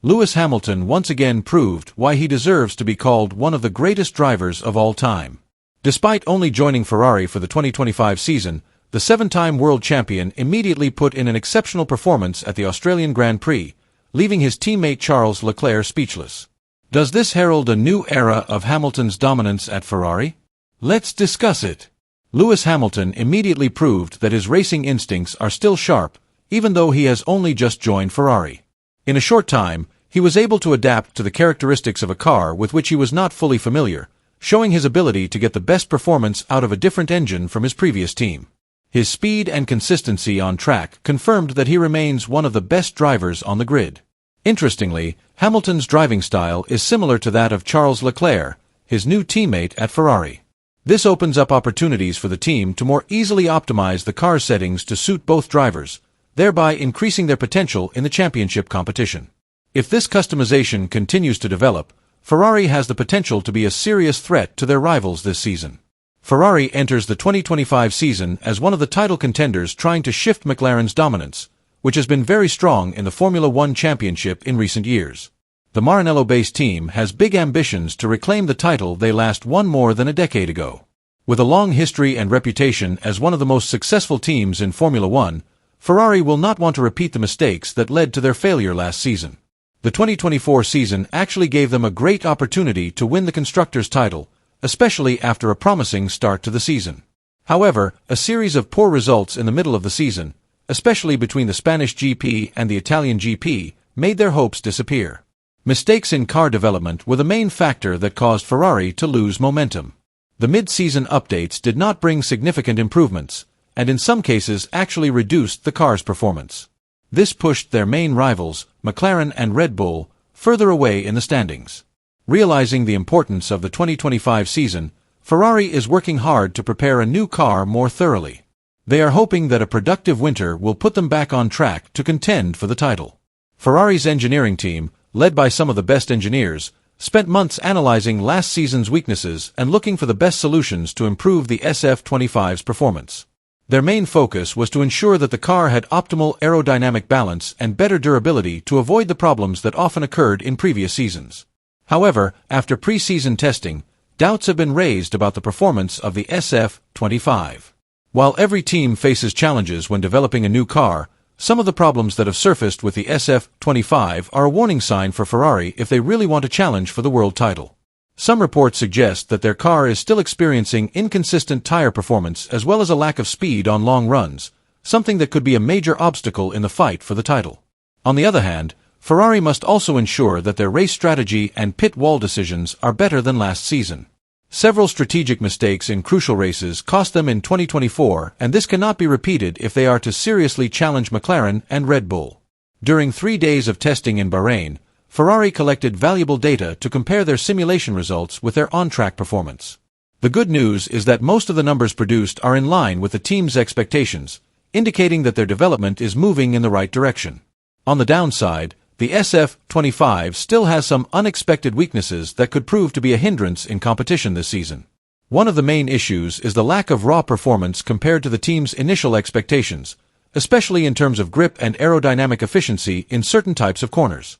Lewis Hamilton once again proved why he deserves to be called one of the greatest drivers of all time. Despite only joining Ferrari for the 2025 season, the seven-time world champion immediately put in an exceptional performance at the Australian Grand Prix, leaving his teammate Charles Leclerc speechless. Does this herald a new era of Hamilton's dominance at Ferrari? Let's discuss it. Lewis Hamilton immediately proved that his racing instincts are still sharp, even though he has only just joined Ferrari. In a short time, he was able to adapt to the characteristics of a car with which he was not fully familiar, showing his ability to get the best performance out of a different engine from his previous team. His speed and consistency on track confirmed that he remains one of the best drivers on the grid. Interestingly, Hamilton's driving style is similar to that of Charles Leclerc, his new teammate at Ferrari. This opens up opportunities for the team to more easily optimize the car's settings to suit both drivers, thereby increasing their potential in the championship competition. If this customization continues to develop, Ferrari has the potential to be a serious threat to their rivals this season. Ferrari enters the 2025 season as one of the title contenders trying to shift McLaren's dominance, which has been very strong in the Formula One championship in recent years. The Maranello-based team has big ambitions to reclaim the title they last won more than a decade ago. With a long history and reputation as one of the most successful teams in Formula One, Ferrari will not want to repeat the mistakes that led to their failure last season. The 2024 season actually gave them a great opportunity to win the Constructors' title, especially after a promising start to the season. However, a series of poor results in the middle of the season, especially between the Spanish GP and the Italian GP, made their hopes disappear. Mistakes in car development were the main factor that caused Ferrari to lose momentum. The mid-season updates did not bring significant improvements, and in some cases actually reduced the car's performance. This pushed their main rivals, McLaren and Red Bull, further away in the standings. Realizing the importance of the 2025 season, Ferrari is working hard to prepare a new car more thoroughly. They are hoping that a productive winter will put them back on track to contend for the title. Ferrari's engineering team, led by some of the best engineers, spent months analyzing last season's weaknesses and looking for the best solutions to improve the SF25's performance. Their main focus was to ensure that the car had optimal aerodynamic balance and better durability to avoid the problems that often occurred in previous seasons. However, after pre-season testing, doubts have been raised about the performance of the SF25. While every team faces challenges when developing a new car, some of the problems that have surfaced with the SF25 are a warning sign for Ferrari if they really want to challenge for the world title. Some reports suggest that their car is still experiencing inconsistent tire performance as well as a lack of speed on long runs, something that could be a major obstacle in the fight for the title. On the other hand, Ferrari must also ensure that their race strategy and pit wall decisions are better than last season. Several strategic mistakes in crucial races cost them in 2024, and this cannot be repeated if they are to seriously challenge McLaren and Red Bull. During 3 days of testing in Bahrain, Ferrari collected valuable data to compare their simulation results with their on-track performance. The good news is that most of the numbers produced are in line with the team's expectations, indicating that their development is moving in the right direction. On the downside, the SF25 still has some unexpected weaknesses that could prove to be a hindrance in competition this season. One of the main issues is the lack of raw performance compared to the team's initial expectations, especially in terms of grip and aerodynamic efficiency in certain types of corners.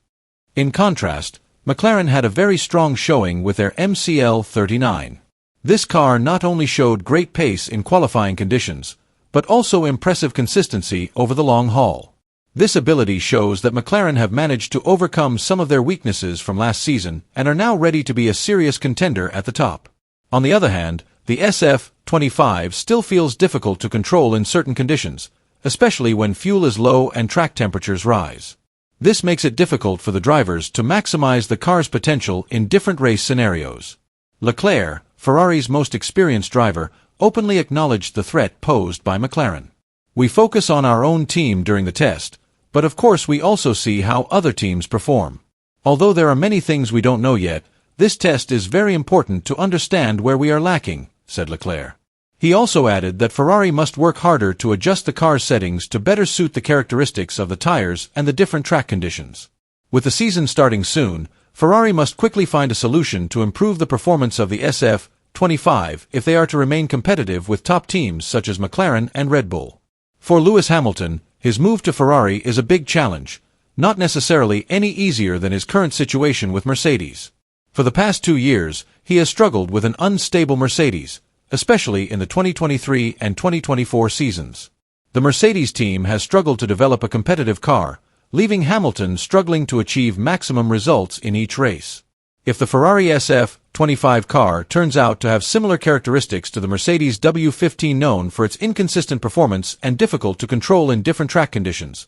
In contrast, McLaren had a very strong showing with their MCL39. This car not only showed great pace in qualifying conditions, but also impressive consistency over the long haul. This ability shows that McLaren have managed to overcome some of their weaknesses from last season and are now ready to be a serious contender at the top. On the other hand, the SF25 still feels difficult to control in certain conditions, especially when fuel is low and track temperatures rise. This makes it difficult for the drivers to maximize the car's potential in different race scenarios. Leclerc, Ferrari's most experienced driver, openly acknowledged the threat posed by McLaren. "We focus on our own team during the test, but of course we also see how other teams perform. Although there are many things we don't know yet, this test is very important to understand where we are lacking," said Leclerc. He also added that Ferrari must work harder to adjust the car's settings to better suit the characteristics of the tires and the different track conditions. With the season starting soon, Ferrari must quickly find a solution to improve the performance of the SF25 if they are to remain competitive with top teams such as McLaren and Red Bull. For Lewis Hamilton, his move to Ferrari is a big challenge, not necessarily any easier than his current situation with Mercedes. For the past 2 years, he has struggled with an unstable Mercedes, especially in the 2023 and 2024 seasons. The Mercedes team has struggled to develop a competitive car, leaving Hamilton struggling to achieve maximum results in each race. If the Ferrari SF25 car turns out to have similar characteristics to the Mercedes W15, known for its inconsistent performance and difficult to control in different track conditions,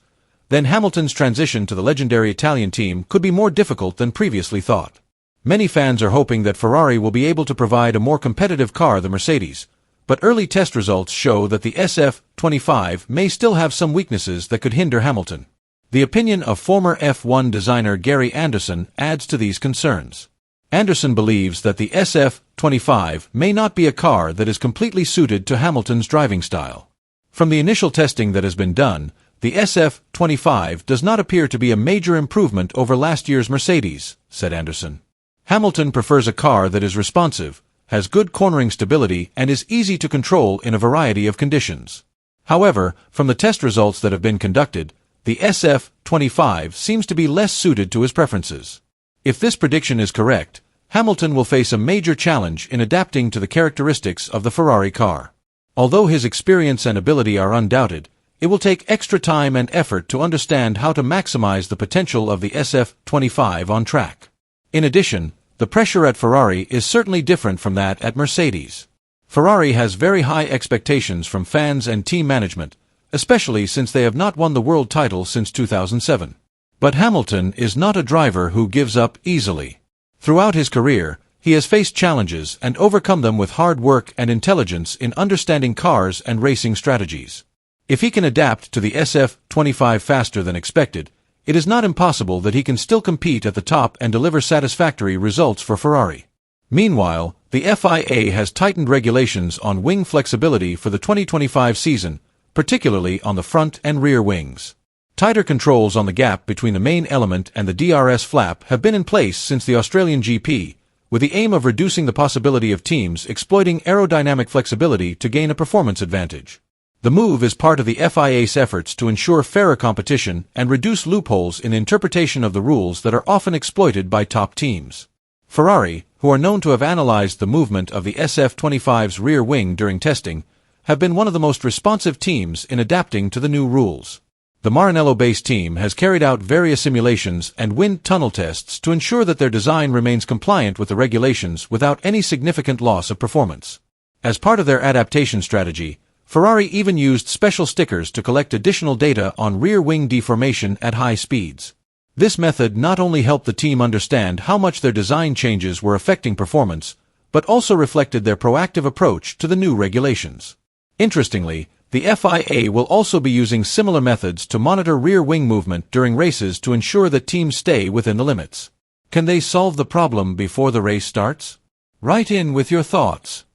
then Hamilton's transition to the legendary Italian team could be more difficult than previously thought. Many fans are hoping that Ferrari will be able to provide a more competitive car than Mercedes, but early test results show that the SF25 may still have some weaknesses that could hinder Hamilton. The opinion of former F1 designer Gary Anderson adds to these concerns. Anderson believes that the SF25 may not be a car that is completely suited to Hamilton's driving style. From the initial testing that has been done, the SF25 does not appear to be a major improvement over last year's Mercedes, said Anderson. Hamilton prefers a car that is responsive, has good cornering stability, and is easy to control in a variety of conditions. However, from the test results that have been conducted, the SF25 seems to be less suited to his preferences. If this prediction is correct, Hamilton will face a major challenge in adapting to the characteristics of the Ferrari car. Although his experience and ability are undoubted, it will take extra time and effort to understand how to maximize the potential of the SF25 on track. In addition, the pressure at Ferrari is certainly different from that at Mercedes. Ferrari has very high expectations from fans and team management, especially since they have not won the world title since 2007. But Hamilton is not a driver who gives up easily. Throughout his career, he has faced challenges and overcome them with hard work and intelligence in understanding cars and racing strategies. If he can adapt to the SF25 faster than expected, it is not impossible that he can still compete at the top and deliver satisfactory results for Ferrari. Meanwhile, the FIA has tightened regulations on wing flexibility for the 2025 season, particularly on the front and rear wings. Tighter controls on the gap between the main element and the DRS flap have been in place since the Australian GP, with the aim of reducing the possibility of teams exploiting aerodynamic flexibility to gain a performance advantage. The move is part of the FIA's efforts to ensure fairer competition and reduce loopholes in the interpretation of the rules that are often exploited by top teams. Ferrari, who are known to have analyzed the movement of the SF25's rear wing during testing, have been one of the most responsive teams in adapting to the new rules. The Maranello-based team has carried out various simulations and wind tunnel tests to ensure that their design remains compliant with the regulations without any significant loss of performance. As part of their adaptation strategy, Ferrari even used special stickers to collect additional data on rear wing deformation at high speeds. This method not only helped the team understand how much their design changes were affecting performance, but also reflected their proactive approach to the new regulations. Interestingly, the FIA will also be using similar methods to monitor rear wing movement during races to ensure that teams stay within the limits. Can they solve the problem before the race starts? Write in with your thoughts.